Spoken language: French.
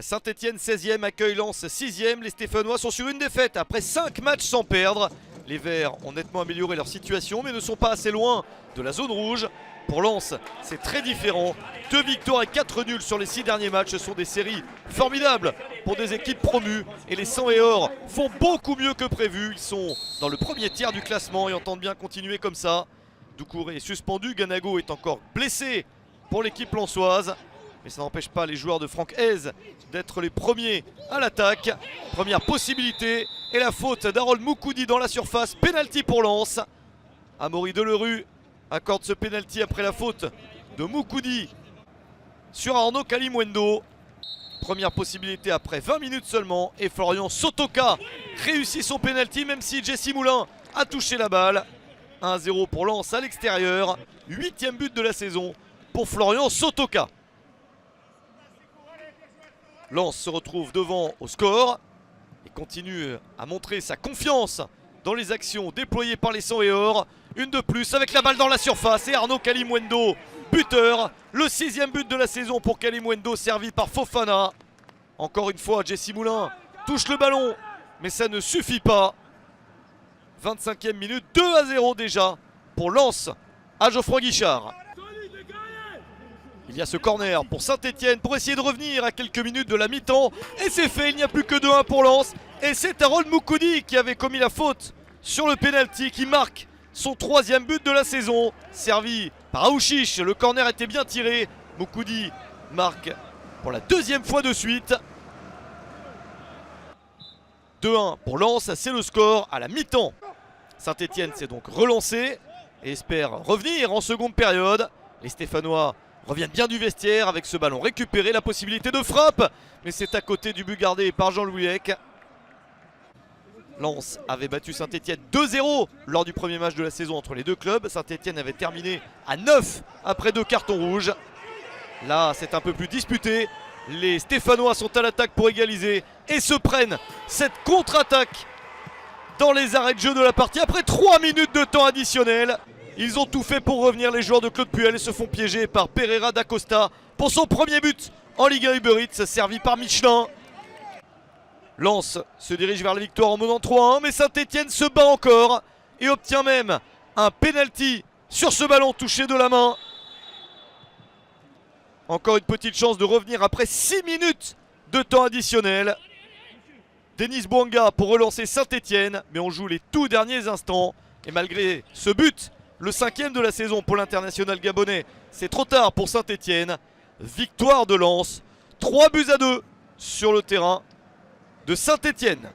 Saint-Etienne 16e accueille Lens 6e. Les Stéphanois sont sur une défaite après 5 matchs sans perdre. Les Verts ont nettement amélioré leur situation mais ne sont pas assez loin de la zone rouge. Pour Lens, c'est très différent. 2 victoires et 4 nuls sur les 6 derniers matchs. Ce sont des séries formidables pour des équipes promues. Et les 100 et or font beaucoup mieux que prévu. Ils sont dans le premier tiers du classement et entendent bien continuer comme ça. Doucouré est suspendu. Ganago est encore blessé pour l'équipe lensoise. Mais ça n'empêche pas les joueurs de Franck Hez d'être les premiers à l'attaque. Première possibilité et la faute d'Harold Moukoudi dans la surface. Penalty pour Lens. Amaury Delerue accorde ce penalty après la faute de Moukoudi sur Arnaud Kalimwendo. Première possibilité après 20 minutes seulement. Et Florian Sotoka réussit son penalty même si Jesse Moulin a touché la balle. 1-0 pour Lens à l'extérieur. 8e but de la saison pour Florian Sotoka. Lens se retrouve devant au score et continue à montrer sa confiance dans les actions déployées par les 100 et or. Une de plus avec la balle dans la surface et Arnaud Kalimwendo, buteur. Le 6e but de la saison pour Kalimwendo, servi par Fofana. Encore une fois, Jesse Moulin touche le ballon, mais ça ne suffit pas. 25e minute, 2-0 déjà pour Lens à Geoffroy Guichard. Il y a ce corner pour Saint-Etienne pour essayer de revenir à quelques minutes de la mi-temps. Et c'est fait, il n'y a plus que 2-1 pour Lens. Et c'est Harold Moukoudi qui avait commis la faute sur le penalty qui marque son 3e but de la saison. Servi par Aouchiche, le corner était bien tiré. Moukoudi marque pour la 2e fois de suite. 2-1 pour Lens, c'est le score à la mi-temps. Saint-Etienne s'est donc relancé et espère revenir en seconde période. Les Stéphanois reviennent bien du vestiaire avec ce ballon récupéré, la possibilité de frappe. Mais c'est à côté du but gardé par Jean-Louis Eck. Lens avait battu Saint-Etienne 2-0 lors du premier match de la saison entre les deux clubs. Saint-Etienne avait terminé à 9 après 2 cartons rouges. Là, c'est un peu plus disputé. Les Stéphanois sont à l'attaque pour égaliser et se prennent cette contre-attaque dans les arrêts de jeu de la partie après 3 minutes de temps additionnel. Ils ont tout fait pour revenir, les joueurs de Claude Puel, et se font piéger par Pereira da Costa pour son premier but en Ligue 1 Uber Eats, servi par Michelin. Lens se dirige vers la victoire en menant 3-1, mais Saint-Etienne se bat encore et obtient même un penalty sur ce ballon touché de la main. Encore une petite chance de revenir après 6 minutes de temps additionnel. Denis Bouanga pour relancer Saint-Etienne, mais on joue les tout derniers instants. Et malgré ce but, le 5e de la saison pour l'international gabonais, c'est trop tard pour Saint-Etienne. Victoire de Lens, 3-2 sur le terrain de Saint-Etienne.